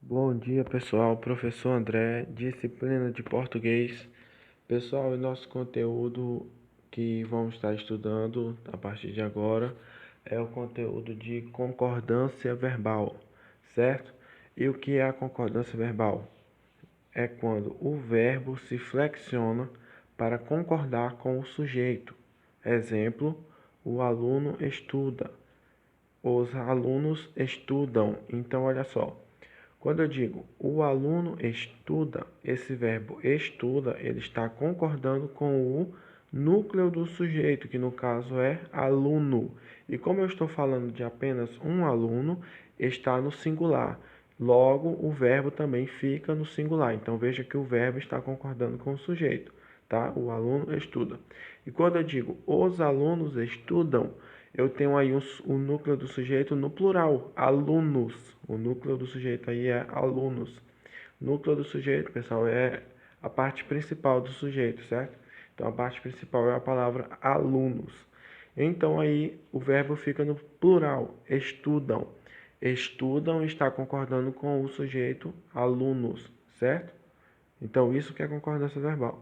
Bom dia, pessoal. Professor André, disciplina de português. Pessoal, o nosso conteúdo que vamos estar estudando a partir de agora é o conteúdo de concordância verbal, certo? E o que é a concordância verbal? É quando o verbo se flexiona para concordar com o sujeito. Exemplo: o aluno estuda, os alunos estudam. Então, olha só. Quando eu digo o aluno estuda, esse verbo estuda, ele está concordando com o núcleo do sujeito, que no caso é aluno. E como eu estou falando de apenas um aluno, está no singular. Logo, o verbo também fica no singular. Então veja que o verbo está concordando com o sujeito, tá? O aluno estuda. E quando eu digo os alunos estudam, eu tenho aí o núcleo do sujeito no plural, alunos. O núcleo do sujeito aí é alunos. Núcleo do sujeito, pessoal, é a parte principal do sujeito, certo? Então a parte principal é a palavra alunos. Então aí o verbo fica no plural, estudam. Estudam está concordando com o sujeito alunos, certo? Então isso que é concordância verbal.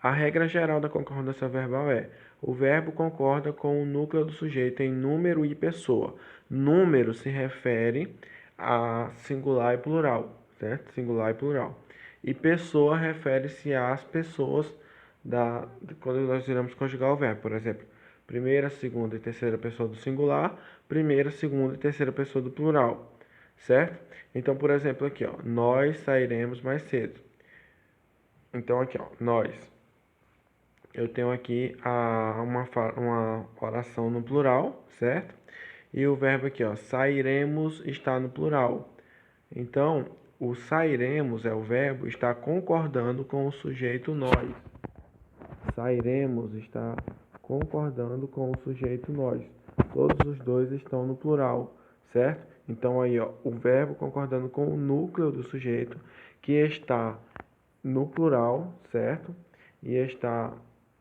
A regra geral da concordância verbal é: o verbo concorda com o núcleo do sujeito em número e pessoa. Número se refere a singular e plural, certo? Singular e plural. E pessoa refere-se às pessoas quando nós iremos conjugar o verbo. Por exemplo, primeira, segunda e terceira pessoa do singular, primeira, segunda e terceira pessoa do plural, certo? Então, por exemplo, aqui, ó, nós sairemos mais cedo. Então, aqui, ó, nós. Eu tenho aqui uma oração no plural, certo? E o verbo aqui, ó, sairemos, está no plural. Então, o sairemos é o verbo, está concordando com o sujeito nós. Sairemos está concordando com o sujeito nós. Todos os dois estão no plural, certo? Então aí, ó, o verbo concordando com o núcleo do sujeito, que está no plural, certo? E está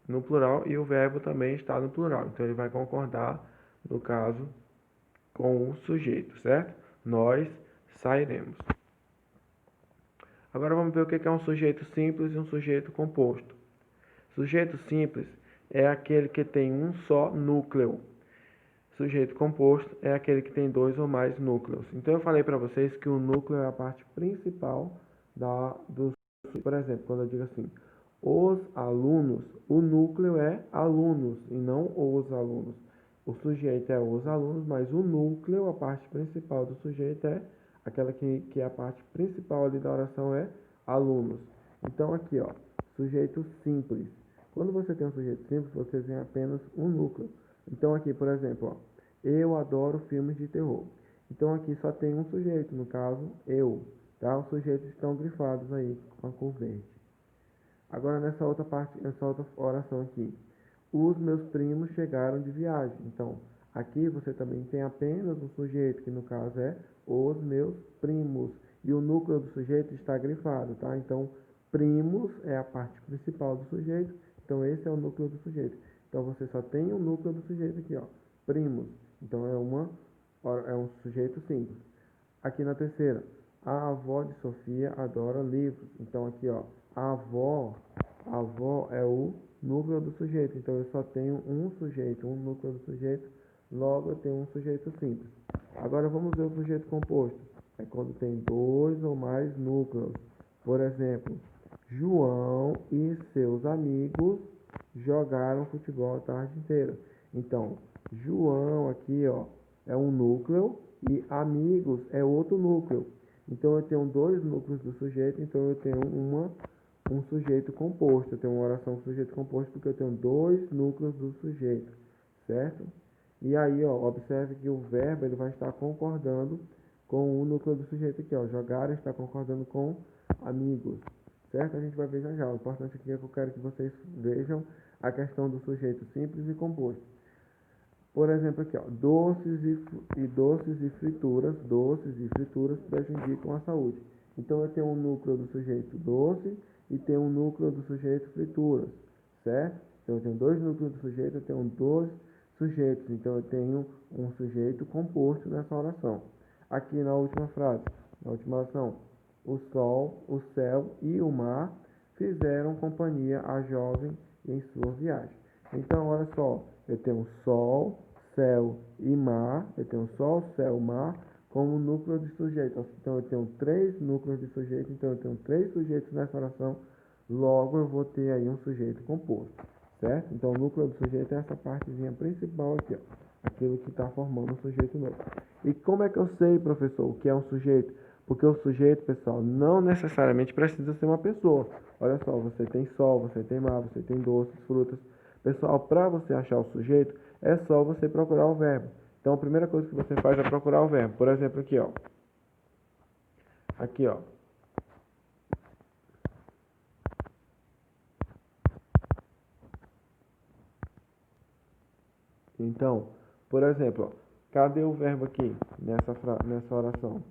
no plural e o verbo também está no plural. Então ele vai concordar, no caso, com o sujeito, certo? Nós sairemos. Agora vamos ver o que é um sujeito simples e um sujeito composto. Sujeito simples é aquele que tem um só núcleo. Sujeito composto é aquele que tem dois ou mais núcleos. Então eu falei para vocês que o núcleo é a parte principal do. Por exemplo, quando eu digo assim, os alunos, o núcleo é alunos e não os alunos. O sujeito é os alunos, mas o núcleo, a parte principal do sujeito é aquela que é a parte principal ali da oração é alunos. Então aqui, ó, sujeito simples. Quando você tem um sujeito simples, você tem apenas um núcleo. Então aqui, por exemplo, ó, eu adoro filmes de terror. Então aqui só tem um sujeito, no caso, eu. Tá? Os sujeitos estão grifados aí com a cor verde. Agora nessa outra parte, nessa outra oração aqui. Os meus primos chegaram de viagem. Então, aqui você também tem apenas um sujeito, que no caso é os meus primos. E o núcleo do sujeito está grifado, tá? Então, primos é a parte principal do sujeito. Então, esse é o núcleo do sujeito. Então, você só tem o núcleo do sujeito aqui, ó. Primos. Então, é um sujeito simples. Aqui na terceira, a avó de Sofia adora livros. Então aqui, ó, a avó é o núcleo do sujeito. Então eu só tenho um sujeito, um núcleo do sujeito, logo eu tenho um sujeito simples. Agora vamos ver o sujeito composto. É quando tem dois ou mais núcleos. Por exemplo, João e seus amigos jogaram futebol a tarde inteira. Então, João aqui, ó, é um núcleo e amigos é outro núcleo. Então eu tenho dois núcleos do sujeito, então eu tenho um sujeito composto. Eu tenho uma oração com sujeito composto porque eu tenho dois núcleos do sujeito, certo? E aí, ó, observe que o verbo ele vai estar concordando com o núcleo do sujeito aqui, ó. Jogar está concordando com amigos, certo? A gente vai ver já já. O importante aqui é que eu quero que vocês vejam a questão do sujeito simples e composto. Por exemplo, aqui, ó, doces e frituras prejudicam a saúde. Então eu tenho um núcleo do sujeito doce e tenho um núcleo do sujeito frituras, certo? Então eu tenho dois núcleos do sujeito, eu tenho dois sujeitos, então eu tenho um sujeito composto nessa oração. Aqui na última frase, na última oração, o sol, o céu e o mar fizeram companhia à jovem em sua viagem. Então, olha só, eu tenho sol, céu e mar, eu tenho sol, céu, mar, como núcleo de sujeito. Então, eu tenho três núcleos de sujeito, então eu tenho três sujeitos nessa oração, logo eu vou ter aí um sujeito composto, certo? Então, o núcleo do sujeito é essa partezinha principal aqui, ó, aquilo que está formando um sujeito novo. E como é que eu sei, professor, o que é um sujeito? Porque o sujeito, pessoal, não necessariamente precisa ser uma pessoa. Olha só, você tem sol, você tem mar, você tem doces, frutas. Pessoal, para você achar o sujeito, é só você procurar o verbo. Então, a primeira coisa que você faz é procurar o verbo. Por exemplo, aqui, ó. Aqui, ó. Então, por exemplo, ó, cadê o verbo aqui nessa oração?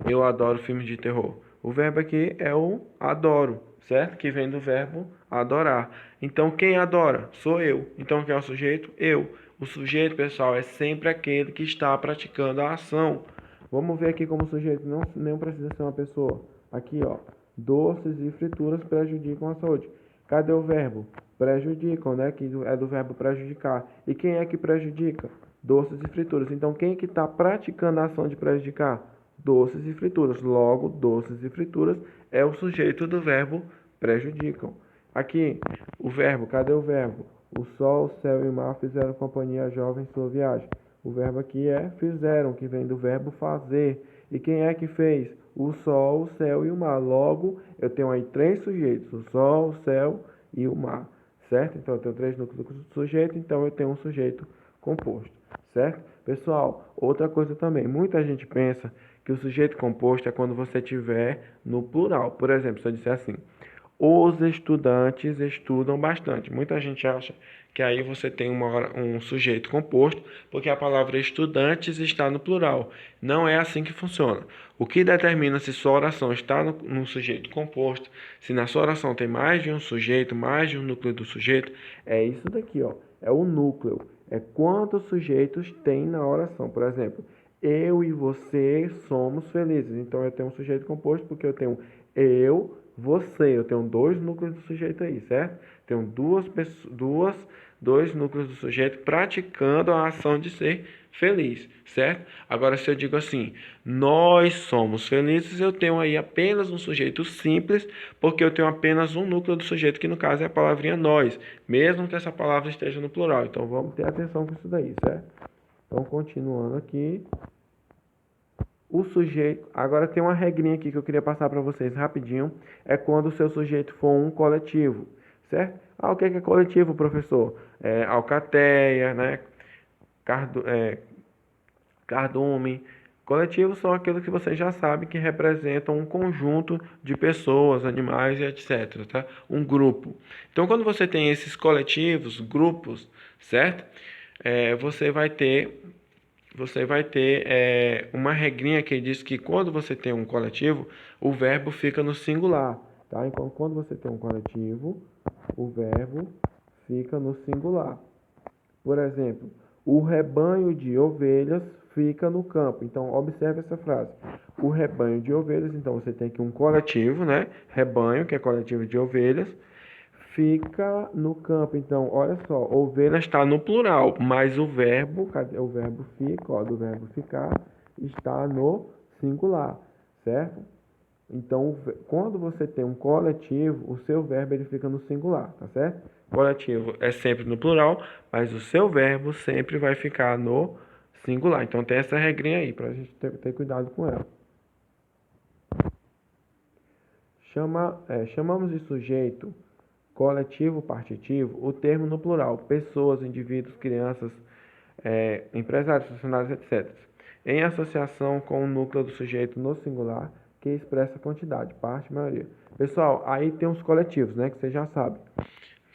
Eu adoro filmes de terror. O verbo aqui é o adoro, certo? Que vem do verbo adorar. Então, quem adora? Sou eu. Então, quem é o sujeito? Eu. O sujeito, pessoal, é sempre aquele que está praticando a ação. Vamos ver aqui como sujeito não precisa ser uma pessoa. Aqui, ó. Doces e frituras prejudicam a saúde. Cadê o verbo? Prejudicam, né? Que é do verbo prejudicar. E quem é que prejudica? Doces e frituras. Então, quem é que está praticando a ação de prejudicar? Doces e frituras. Logo, doces e frituras é o sujeito do verbo prejudicam. Aqui, o verbo, cadê o verbo? O sol, o céu e o mar fizeram companhia à jovem em sua viagem. O verbo aqui é fizeram, que vem do verbo fazer. E quem é que fez? O sol, o céu e o mar. Logo, eu tenho aí três sujeitos: o sol, o céu e o mar. Certo? Então, eu tenho três núcleos do sujeito, então eu tenho um sujeito composto. Certo? Pessoal, outra coisa também. Muita gente pensa que o sujeito composto é quando você tiver no plural. Por exemplo, se eu disser assim: os estudantes estudam bastante. Muita gente acha que aí você tem um sujeito composto, porque a palavra estudantes está no plural. Não é assim que funciona. O que determina se sua oração está no sujeito composto, se na sua oração tem mais de um sujeito, mais de um núcleo do sujeito, é isso daqui, ó. É o núcleo. É quantos sujeitos tem na oração. Por exemplo, eu e você somos felizes. Então eu tenho um sujeito composto porque eu tenho eu, você. Eu tenho dois núcleos do sujeito aí, certo? Tenho dois núcleos do sujeito praticando a ação de ser feliz, certo? Agora, se eu digo assim, nós somos felizes, eu tenho aí apenas um sujeito simples, porque eu tenho apenas um núcleo do sujeito, que no caso é a palavrinha nós, mesmo que essa palavra esteja no plural. Então, vamos ter atenção com isso daí, certo? Então, continuando aqui. O sujeito, agora tem uma regrinha aqui que eu queria passar para vocês rapidinho, é quando o seu sujeito for um coletivo, certo? Ah, o que é coletivo, professor? Alcateia, né? Cardume. Coletivos são aqueles que você já sabe que representam um conjunto de pessoas, animais e etc, tá? Um grupo. Então, quando você tem esses coletivos, grupos, certo? Você vai ter uma regrinha que diz que quando você tem um coletivo, o verbo fica no singular, tá? Então, quando você tem um coletivo, o verbo fica no singular. Por exemplo, o rebanho de ovelhas fica no campo. Então, observe essa frase. O rebanho de ovelhas, então você tem aqui um coletivo, né? Rebanho, que é coletivo de ovelhas, fica no campo. Então, olha só, ovelha está no plural, mas o verbo, cadê o verbo fica, ó, do verbo ficar, está no singular, certo? Então, quando você tem um coletivo, o seu verbo ele fica no singular, tá certo? Coletivo é sempre no plural, mas o seu verbo sempre vai ficar no singular. Então, tem essa regrinha aí, para a gente ter cuidado com ela. Chamamos de sujeito coletivo, partitivo, o termo no plural, pessoas, indivíduos, crianças, empresários, funcionários, etc. Em associação com o núcleo do sujeito no singular, que expressa a quantidade, parte, maioria. Pessoal, aí tem os coletivos, né, que você já sabe,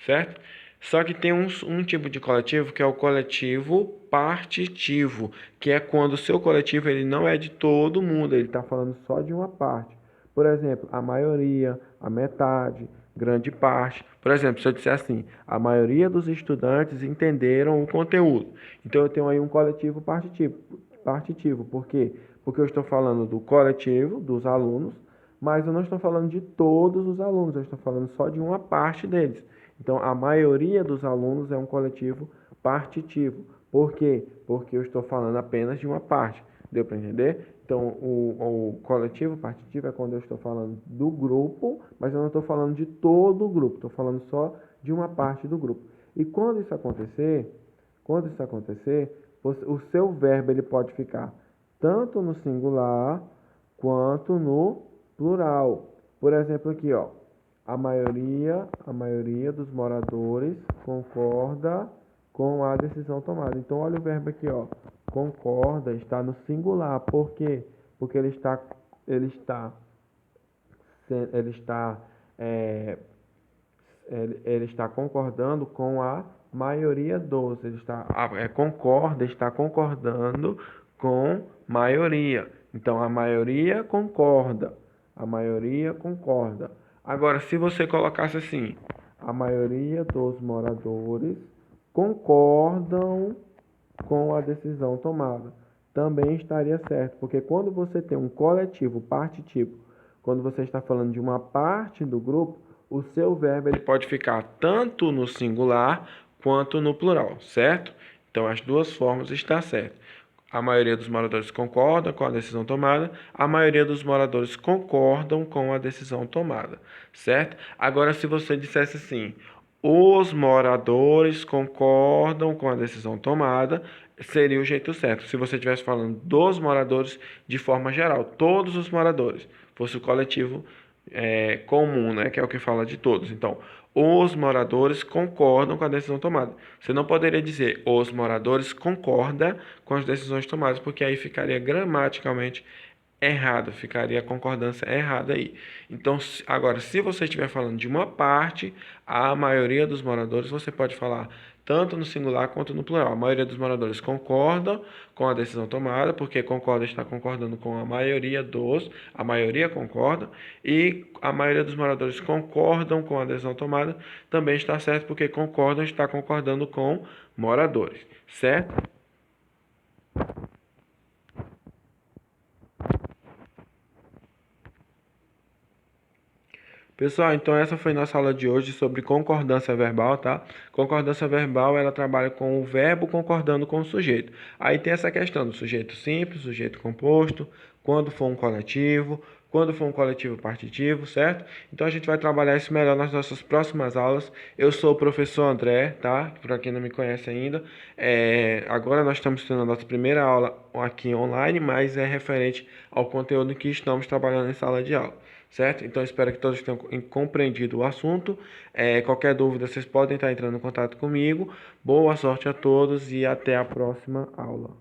certo? Só que tem um tipo de coletivo que é o coletivo partitivo, que é quando o seu coletivo ele não é de todo mundo, ele está falando só de uma parte. Por exemplo, a maioria, a metade, grande parte. Por exemplo, se eu disser assim, a maioria dos estudantes entenderam o conteúdo. Então eu tenho aí um coletivo partitivo. Por quê? porque eu estou falando do coletivo, dos alunos, mas eu não estou falando de todos os alunos, eu estou falando só de uma parte deles. Então, a maioria dos alunos é um coletivo partitivo. Por quê? Porque eu estou falando apenas de uma parte. Deu para entender? Então, o coletivo partitivo é quando eu estou falando do grupo, mas eu não estou falando de todo o grupo, estou falando só de uma parte do grupo. E quando isso acontecer, o seu verbo ele pode ficar tanto no singular quanto no plural. Por exemplo, aqui, ó, a maioria dos moradores concorda com a decisão tomada. Então, olha o verbo aqui, ó, concorda, está no singular. Por quê? Porque ele está, ele está, é, ele está concordando com a maioria dos. Ele está concordando com maioria. Então, a maioria concorda. A maioria concorda. Agora, se você colocasse assim, a maioria dos moradores concordam com a decisão tomada, também estaria certo, porque quando você tem um coletivo partitivo, quando você está falando de uma parte do grupo, o seu verbo ele pode ficar tanto no singular quanto no plural, certo? Então, as duas formas está certo. A maioria dos moradores concorda com a decisão tomada, a maioria dos moradores concordam com a decisão tomada, certo? Agora, se você dissesse assim, os moradores concordam com a decisão tomada, seria o jeito certo. Se você estivesse falando dos moradores de forma geral, todos os moradores, fosse o coletivo comum, né, que é o que fala de todos. Então, os moradores concordam com a decisão tomada. Você não poderia dizer os moradores concordam com as decisões tomadas, porque aí ficaria gramaticalmente errado, ficaria a concordância errada aí. Então, agora, se você estiver falando de uma parte, a maioria dos moradores, você pode falar tanto no singular quanto no plural. A maioria dos moradores concorda com a decisão tomada, porque concorda está concordando com a maioria concorda, e a maioria dos moradores concordam com a decisão tomada, também está certo, porque concordam está concordando com moradores, certo? Pessoal, então essa foi nossa aula de hoje sobre concordância verbal, tá? Concordância verbal, ela trabalha com o verbo concordando com o sujeito. Aí tem essa questão do sujeito simples, sujeito composto, quando for um coletivo, quando for um coletivo partitivo, certo? Então a gente vai trabalhar isso melhor nas nossas próximas aulas. Eu sou o professor André, tá? Para quem não me conhece ainda. Agora nós estamos tendo a nossa primeira aula aqui online, mas é referente ao conteúdo que estamos trabalhando em sala de aula. Certo? Então, espero que todos tenham compreendido o assunto. Qualquer dúvida, vocês podem estar entrando em contato comigo. Boa sorte a todos e até a próxima aula.